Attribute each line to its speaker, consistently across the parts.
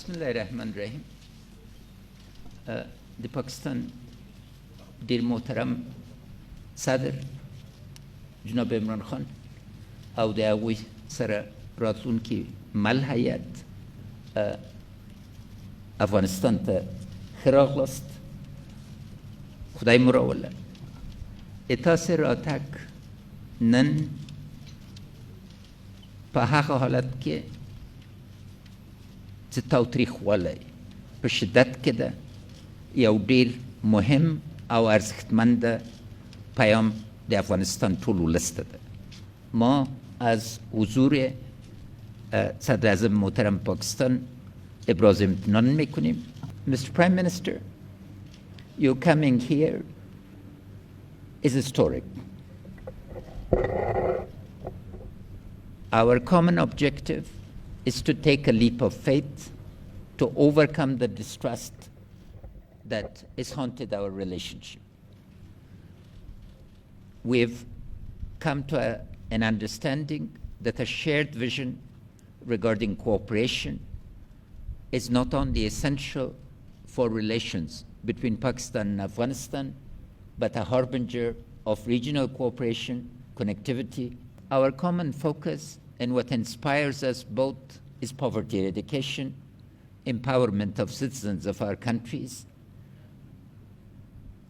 Speaker 1: Bismillahirrahmanirrahim. The Pakistan Dir Muhtaram Sadr Junab Imran Khan او د هغوی سره راتلونکي مل هیات افغانستان ته ښه راغلاست. خدای مو راوله. تاسې راتګ نن په هغه حالت کې چې تاوتریخوالی په شدت کې ده یو ډېر مهم او ارزښتمند پیام د افغانستان ټول ولس ته ده. ما از حضور صدر اعظم محترم پاکستان ابراز امتنان میکنیم. Mr. Prime Minister, your coming here is historic. Our common objective is to take a leap of faith to overcome the distrust that has haunted our relationship. We've come to an understanding that a shared vision regarding cooperation is not only essential for relations between Pakistan and Afghanistan, but a harbinger of regional cooperation, connectivity. Our common focus and what inspires us both is poverty eradication, empowerment of citizens of our countries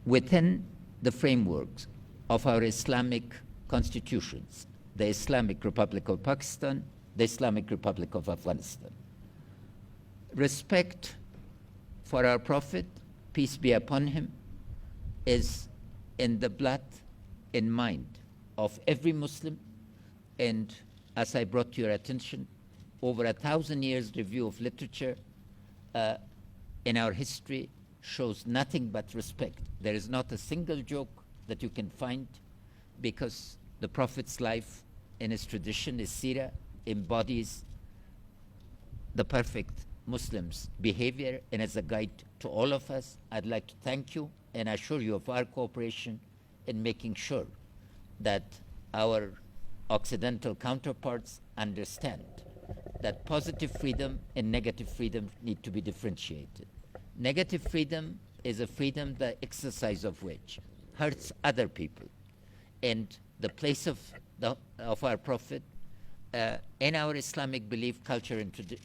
Speaker 1: within the frameworks of our Islamic constitutions, the Islamic Republic of Pakistan, the Islamic Republic of Afghanistan. Respect for our Prophet, peace be upon him, is in the blood and mind of every Muslim, and as I brought to your attention, over 1,000 years review of literature in our history shows nothing but respect. There is not a single joke that you can find, because the Prophet's life and his tradition, his seerah, embodies the perfect Muslim's behavior and as a guide to all of us. I'd like to thank you and assure you of our cooperation in making sure that our Occidental counterparts understand that positive freedom and negative freedom need to be differentiated. Negative freedom is a freedom, the exercise of which hurts other people. And the place of our Prophet in our Islamic belief, culture,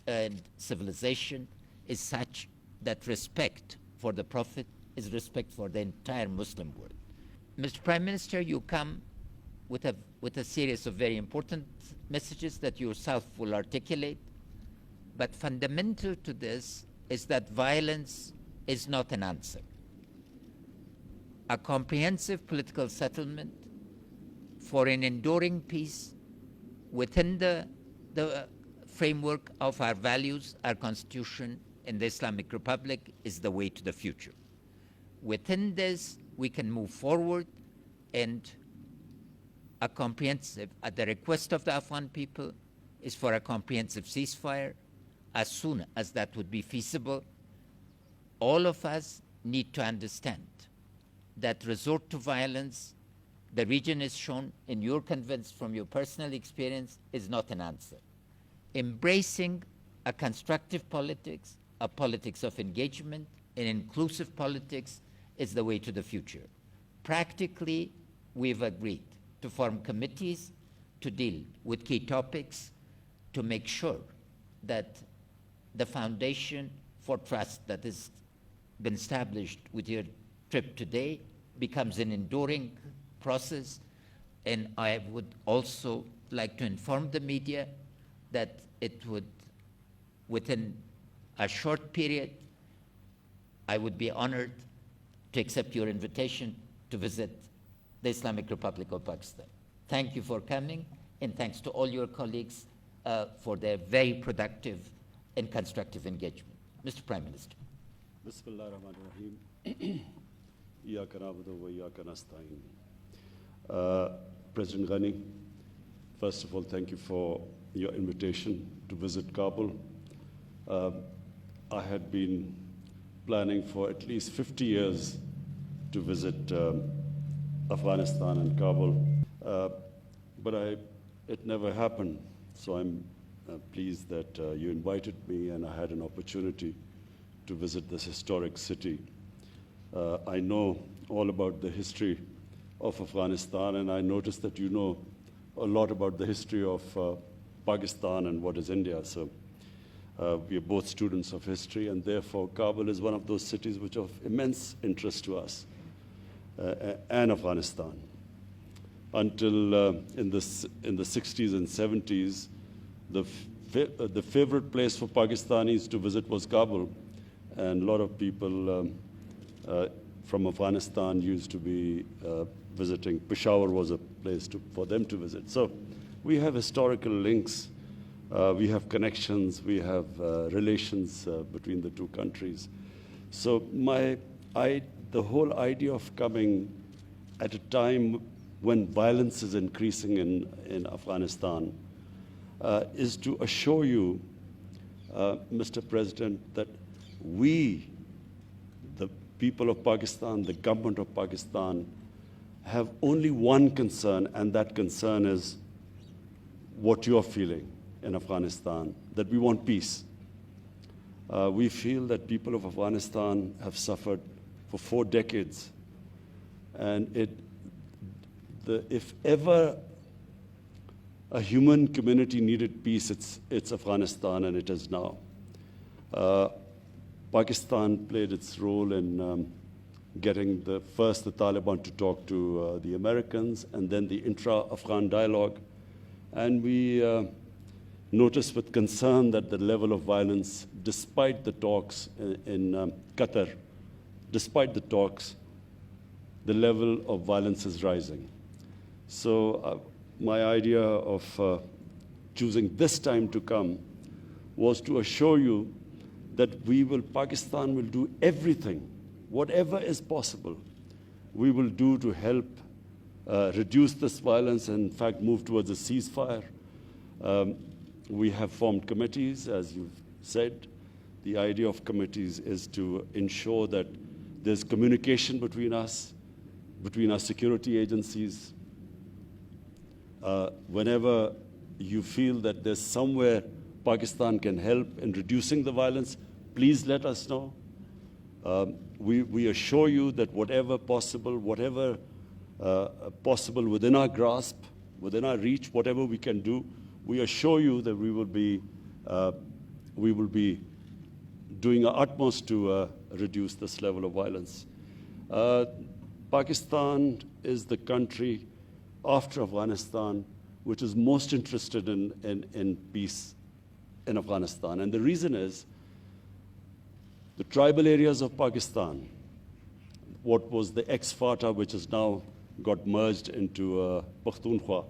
Speaker 1: and civilization is such that respect for the Prophet is respect for the entire Muslim world. Mr. Prime Minister, you come with a series of very important messages that you yourself will articulate, but fundamental to this is that violence is not an answer. A comprehensive political settlement for an enduring peace within the framework of our values, our constitution, and the Islamic Republic is the way to the future. Within this, we can move forward, and a comprehensive, at the request of the Afghan people, is for a comprehensive ceasefire as soon as that would be feasible. All of us need to understand that resort to violence, the region is shown, and you're convinced from your personal experience, is not an answer. Embracing a constructive politics, a politics of engagement, an inclusive politics is the way to the future. Practically, we've agreed to form committees to deal with key topics to make sure that the foundation for trust that has been established with your trip today becomes an enduring process. And I would also like to inform the media that it would, within a short period, I would be honored to accept your invitation to visit the Islamic Republic of Pakistan. Thank you for coming, and thanks to all your colleagues for their very productive and constructive engagement. Mr. Prime Minister.
Speaker 2: Bismillah ar-Rahman ar-Rahim. Iyaka na'budu wa iyaka nasta'in. President Ghani, first of all, thank you for your invitation to visit Kabul. I had been planning for at least 50 years to visit Afghanistan and Kabul, but it never happened. So I'm pleased that you invited me and I had an opportunity to visit this historic city. I know all about the history of Afghanistan, and I noticed that you know a lot about the history of Pakistan and what is India. So we are both students of history, and therefore Kabul is one of those cities which are of immense interest to us and Afghanistan. Until in the 60s and 70s, the favorite place for Pakistanis to visit was Kabul, and a lot of people from Afghanistan used to be visiting. Peshawar was a place for them to visit. So we have historical links, we have connections, we have relations between the two countries. So the whole idea of coming at a time when violence is increasing in Afghanistan is to assure you, Mr. President, that we, the people of Pakistan, the government of Pakistan, have only one concern, and that concern is what you are feeling in Afghanistan, that we want peace. We feel that people of Afghanistan have suffered for 4 decades, and if ever a human community needed peace, it's Afghanistan, and it is now. Pakistan played its role in getting the Taliban to talk to the Americans, and then the intra-Afghan dialogue. And we noticed with concern that the level of violence, despite the talks in Qatar, despite the talks, the level of violence is rising. So my idea of choosing this time to come was to assure you that Pakistan will do everything, whatever is possible, we will do to help reduce this violence and, in fact, move towards a ceasefire. We have formed committees, as you've said. The idea of committees is to ensure that there's communication between us, between our security agencies. Whenever you feel that there's somewhere Pakistan can help in reducing the violence, please let us know. We assure you that whatever possible within our grasp, within our reach, whatever we can do, we assure you that we will be doing our utmost to reduce this level of violence. Pakistan is the country after Afghanistan which is most interested in peace in Afghanistan. And the reason is the tribal areas of Pakistan, what was the ex-FATA, which has now got merged into Pakhtunkhwa.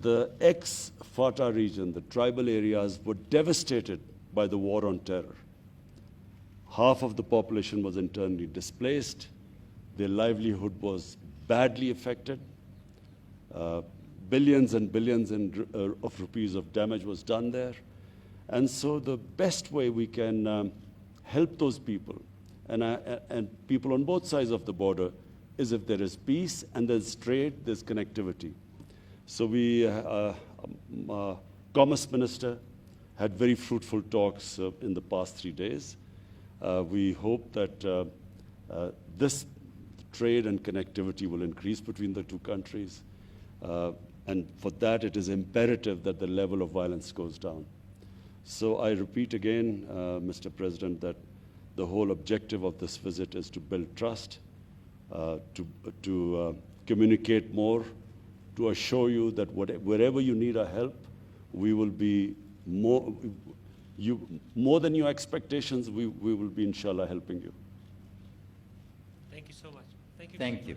Speaker 2: The ex-FATA region, the tribal areas, were devastated by the war on terror. Half of the population was internally displaced. Their livelihood was badly affected. Billions and billions of rupees of damage was done there. And so the best way we can help those people and people on both sides of the border is if there is peace and there's trade, there's connectivity. So Commerce Minister had very fruitful talks in the past 3 days. We hope that this trade and connectivity will increase between the two countries. And for that, it is imperative that the level of violence goes down. So I repeat again, Mr. President, that the whole objective of this visit is to build trust, to communicate more, to assure you that wherever you need our help, we will be more than your expectations, we will be, inshallah, helping you.
Speaker 3: Thank you so much.
Speaker 1: Thank you.